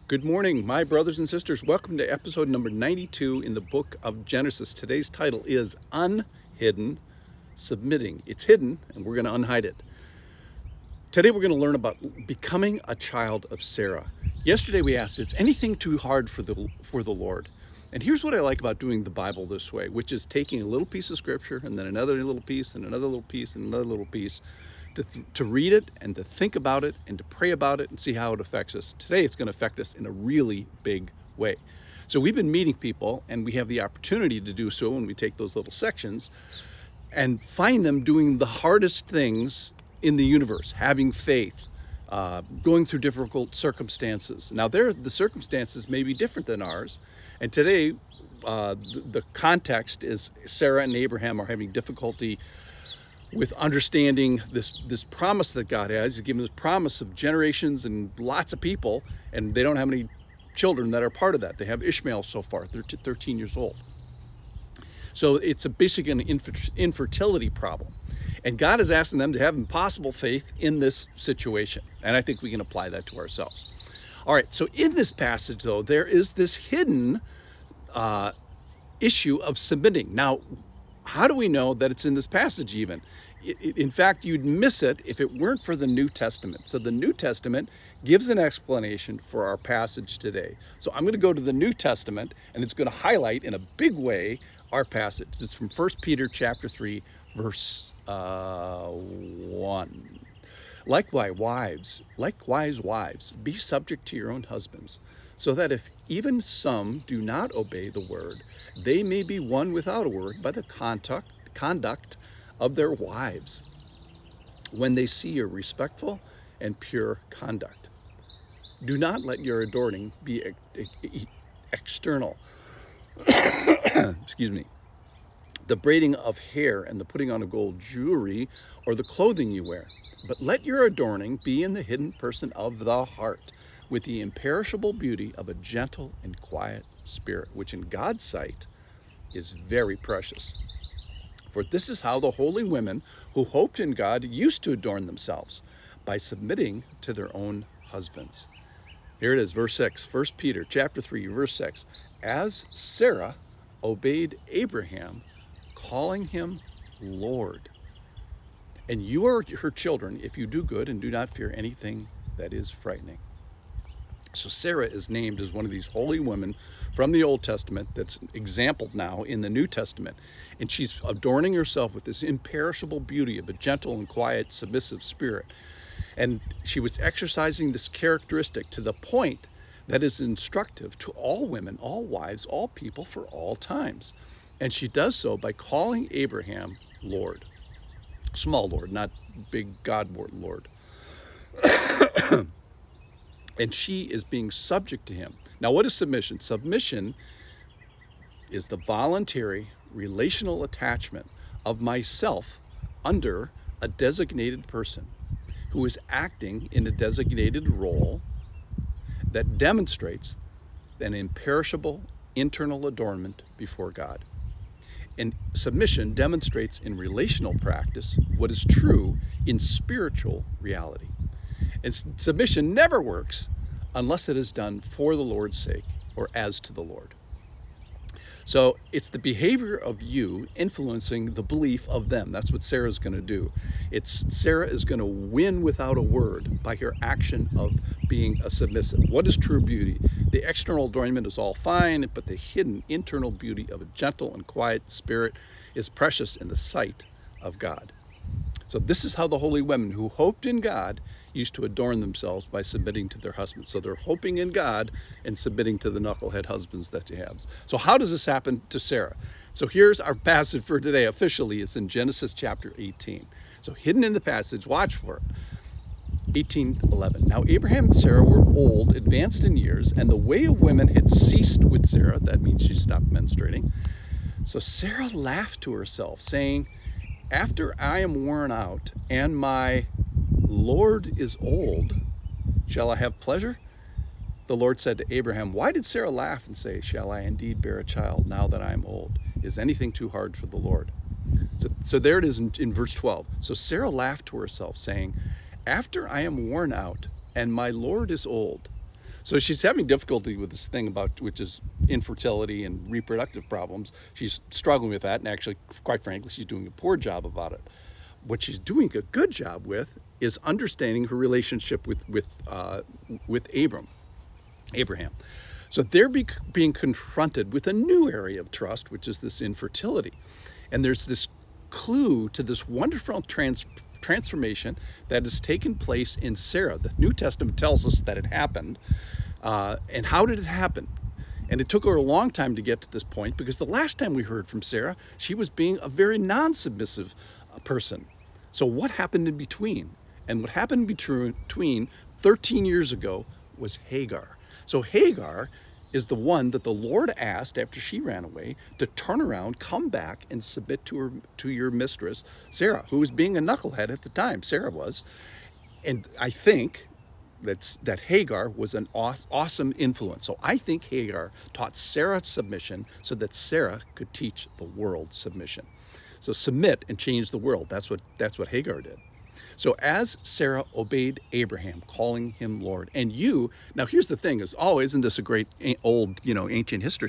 Good morning, my brothers and sisters. Welcome to episode number 92 in the book of Genesis. Today's title is UnHidden, Submitting. It's hidden, and we're going to unhide it. Today we're going to learn about becoming a child of Sarah. Yesterday we asked, is anything too hard for the Lord? And here's what I like about doing the Bible this way, which is taking a little piece of scripture and then another little piece and another little piece and another little piece to read it and to think about it and to pray about it and see how it affects us. Today it's going to affect us in a really big way. So we've been meeting people, and we have the opportunity to do so when we take those little sections and find them doing the hardest things in the universe, having faith, going through difficult circumstances. Now, the circumstances may be different than ours, and today the context is Sarah and Abraham are having difficulty with understanding this promise that God has. He's given this promise of generations and lots of people, and they don't have any children that are part of that. They have Ishmael so far, 13 years old. So it's basically an infertility problem. And God is asking them to have impossible faith in this situation. And I think we can apply that to ourselves. All right, so in this passage, though, there is this hidden issue of submitting. Now, how do we know that it's in this passage even? In fact, you'd miss it if it weren't for the New Testament. So the New Testament gives an explanation for our passage today. So I'm going to go to the New Testament, and it's going to highlight in a big way our passage. It's from 1 Peter chapter 3, verse 1. Likewise, wives, be subject to your own husbands, so that if even some do not obey the word, they may be won without a word by the conduct of their wives, when they see your respectful and pure conduct. Do not let your adorning be external. Excuse me. The braiding of hair and the putting on of gold jewelry or the clothing you wear. But let your adorning be in the hidden person of the heart, with the imperishable beauty of a gentle and quiet spirit, which in God's sight is very precious. For this is how the holy women who hoped in God used to adorn themselves, by submitting to their own husbands. Here it is, verse 6, 1 Peter chapter 3, verse 6. As Sarah obeyed Abraham, calling him Lord. And you are her children if you do good and do not fear anything that is frightening. So Sarah is named as one of these holy women from the Old Testament that's exampled now in the New Testament. And she's adorning herself with this imperishable beauty of a gentle and quiet, submissive spirit. And she was exercising this characteristic to the point that is instructive to all women, all wives, all people for all times. And she does so by calling Abraham Lord. Small Lord, not big God Lord. And she is being subject to him. Now, what is submission? Submission is the voluntary relational attachment of myself under a designated person who is acting in a designated role that demonstrates an imperishable internal adornment before God. And submission demonstrates in relational practice what is true in spiritual reality. And submission never works unless it is done for the Lord's sake or as to the Lord. So it's the behavior of you influencing the belief of them. That's what Sarah's going to do. Sarah is going to win without a word by her action of being a submissive. What is true beauty? The external adornment is all fine, but the hidden internal beauty of a gentle and quiet spirit is precious in the sight of God. So this is how the holy women who hoped in God used to adorn themselves, by submitting to their husbands. So they're hoping in God and submitting to the knucklehead husbands that they have. So how does this happen to Sarah? So here's our passage for today. Officially, it's in Genesis chapter 18. So hidden in the passage, watch for it. 18:11. Now Abraham and Sarah were old, advanced in years, and the way of women had ceased with Sarah. That means she stopped menstruating. So Sarah laughed to herself, saying, after I am worn out and my Lord is old, shall I have pleasure? The Lord said to Abraham, why did Sarah laugh and say, shall I indeed bear a child now that I am old? Is anything too hard for the Lord? So there it is in verse 12. So Sarah laughed to herself, saying, after I am worn out and my Lord is old, So she's having difficulty with this thing about, which is infertility and reproductive problems. She's struggling with that, and actually, quite frankly, she's doing a poor job about it. What she's doing a good job with is understanding her relationship with Abraham. So they're being confronted with a new area of trust, which is this infertility. And there's this clue to this wonderful transformation that has taken place in Sarah. The New Testament tells us that it happened. And how did it happen? And it took her a long time to get to this point, because the last time we heard from Sarah, she was being a very non-submissive person. So what happened in between? And what happened between 13 years ago was Hagar. So Hagar is the one that the Lord asked, after she ran away, to turn around, come back, and submit to your mistress, Sarah, who was being a knucklehead at the time. Sarah was. And I think that Hagar was an awesome influence. So I think Hagar taught Sarah submission so that Sarah could teach the world submission. So submit and change the world. That's what Hagar did. So as Sarah obeyed Abraham, calling him Lord, and you, now here's the thing, is always, isn't this a great old, ancient history